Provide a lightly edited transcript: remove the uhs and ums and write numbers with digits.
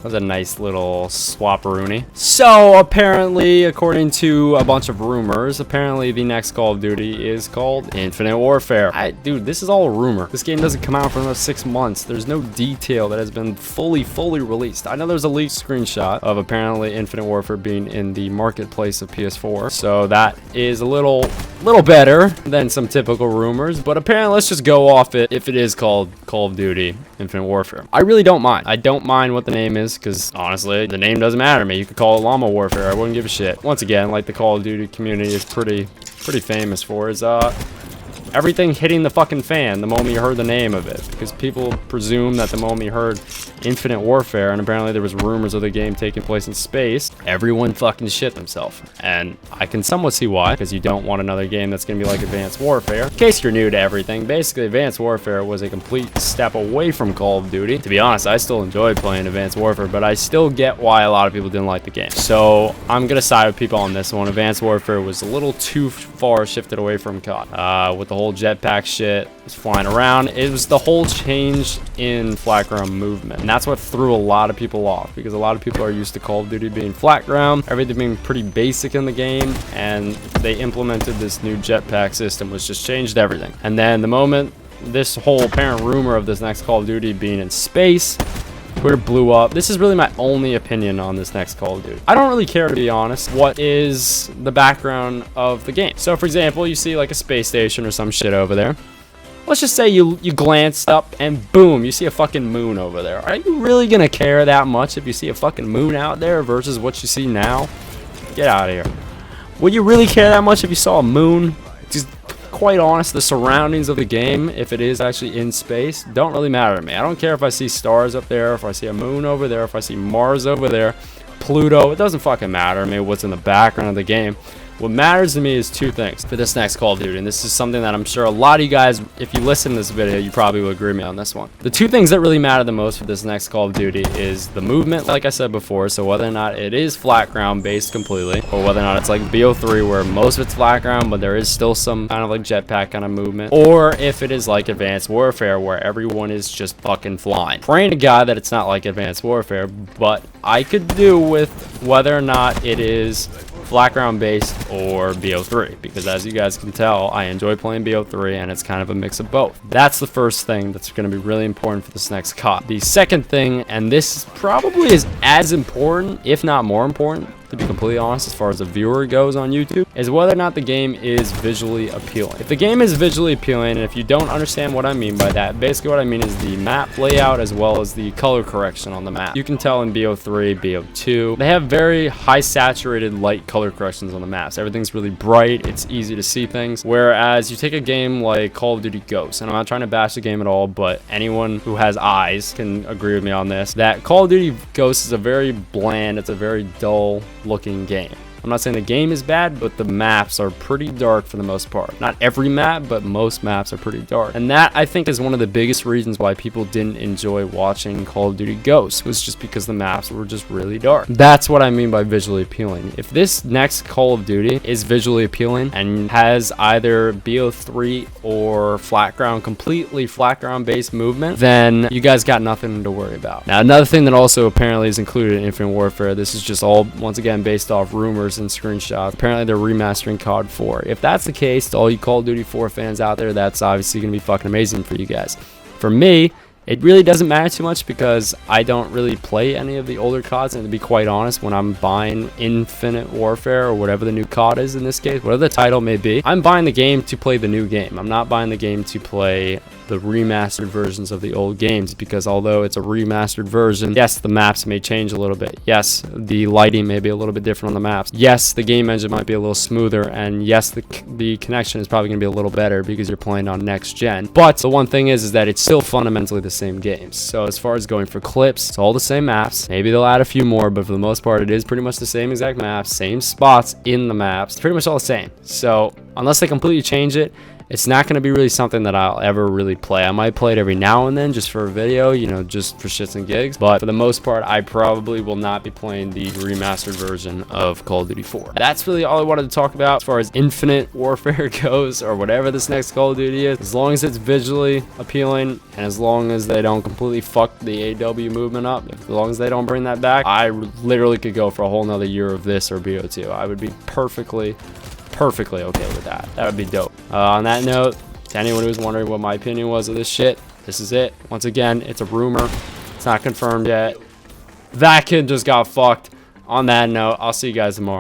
was a nice little swap-a-rooney. So apparently, according to a bunch of rumors, apparently the next Call of Duty is called Infinite Warfare. Dude, this is all a rumor. This game doesn't come out for another 6 months. There's no detail that has been fully released. I know there's a leaked screenshot of apparently Infinite Warfare being in the marketplace of PS4. So that is a little better than some typical rumors. But apparently, let's just go off it if it is called Call of Duty Infinite Warfare. I really don't mind. I don't mind what the name is because honestly, the name doesn't matter to me. You could call it Llama Warfare. I wouldn't give a shit. Once again, like the Call of Duty community is pretty famous for is everything hitting the fucking fan the moment you heard the name of it, because people presume that the moment you heard Infinite Warfare, and apparently there was rumors of the game taking place in space, everyone fucking shit themselves. And I can somewhat see why, because you don't want another game that's gonna be like Advanced Warfare. In case you're new to everything, basically Advanced Warfare was a complete step away from Call of Duty. To be honest, I still enjoyed playing Advanced Warfare, but I still get why a lot of people didn't like the game. So I'm gonna side with people on this one. Advanced Warfare was a little too far shifted away from COD. With the whole jetpack shit was flying around. It was the whole change in flat ground movement, and that's what threw a lot of people off, because a lot of people are used to Call of Duty being flat ground, everything being pretty basic in the game, and they implemented this new jetpack system, which just changed everything. And then the moment this whole apparent rumor of this next Call of Duty being in space, Twitter blew up. This is really my only opinion on this next Call of Duty. I don't really care, to be honest, what is the background of the game. So for example, you see like a space station or some shit over there. Let's just say you glance up and boom, you see a fucking moon over there. Are you really gonna care that much if you see a fucking moon out there versus what you see now? Get out of here. Would you really care that much if you saw a moon? Just quite honest, the surroundings of the game, if it is actually in space, don't really matter to me. I don't care if I see stars up there, if I see a moon over there, if I see Mars over there, Pluto. It doesn't fucking matter to me what's in the background of the game. What matters to me is two things for this next Call of Duty, and this is something that I'm sure a lot of you guys, if you listen to this video, you probably will agree with me on this one. The two things that really matter the most for this next Call of Duty is the movement, like I said before, so whether or not it is flat ground based completely, or whether or not it's like BO3 where most of it's flat ground, but there is still some kind of like jetpack kind of movement, or if it is like Advanced Warfare where everyone is just fucking flying. Praying to God that it's not like Advanced Warfare, but I could do with whether or not it is flat ground based or BO3, because as you guys can tell, I enjoy playing BO3 and it's kind of a mix of both. That's the first thing that's going to be really important for this next COD. The second thing, and this probably is as important, if not more important, to be completely honest, as far as the viewer goes on YouTube, is whether or not the game is visually appealing. If the game is visually appealing, and if you don't understand what I mean by that, basically what I mean is the map layout as well as the color correction on the map. You can tell in BO3, BO2, they have very high saturated light color corrections on the maps. Everything's really bright, it's easy to see things, whereas you take a game like Call of Duty Ghosts, and I'm not trying to bash the game at all, but anyone who has eyes can agree with me on this, that Call of Duty Ghosts is a very bland, it's a very dull looking game. I'm not saying the game is bad, but the maps are pretty dark for the most part. Not every map, but most maps are pretty dark. And that, I think, is one of the biggest reasons why people didn't enjoy watching Call of Duty Ghosts, was just because the maps were just really dark. That's what I mean by visually appealing. If this next Call of Duty is visually appealing and has either BO3 or flat ground, completely flat ground based movement, then you guys got nothing to worry about. Now, another thing that also apparently is included in Infinite Warfare, this is just all, once again, based off rumors and screenshots. Apparently they're remastering COD 4. If that's the case, to all you Call of Duty 4 fans out there, that's obviously going to be fucking amazing for you guys. For me, it really doesn't matter too much because I don't really play any of the older CODs, and to be quite honest, when I'm buying Infinite Warfare or whatever the new COD is in this case, whatever the title may be, I'm buying the game to play the new game. I'm not buying the game to play the remastered versions of the old games, because although it's a remastered version, yes, the maps may change a little bit. Yes, the lighting may be a little bit different on the maps. Yes, the game engine might be a little smoother, and yes, the connection is probably going to be a little better because you're playing on next gen. But the one thing is that it's still fundamentally the same games. So as far as going for clips, it's all the same maps. Maybe they'll add a few more, but for the most part, it is pretty much the same exact maps, same spots in the maps. It's pretty much all the same. So unless they completely change it, It's not going to be really something that I'll ever really play. I might play it every now and then just for a video, you know, just for shits and gigs. But for the most part, I probably will not be playing the remastered version of Call of Duty 4. That's really all I wanted to talk about as far as Infinite Warfare goes, or whatever this next Call of Duty is. As long as it's visually appealing, and as long as they don't completely fuck the AW movement up, as long as they don't bring that back, I literally could go for a whole nother year of this or BO2. I would be perfectly okay with that. That would be dope. On that note, to anyone who's wondering what my opinion was of this shit, this is it. Once again, it's a rumor. It's not confirmed yet. That kid just got fucked. On that note, I'll see you guys tomorrow.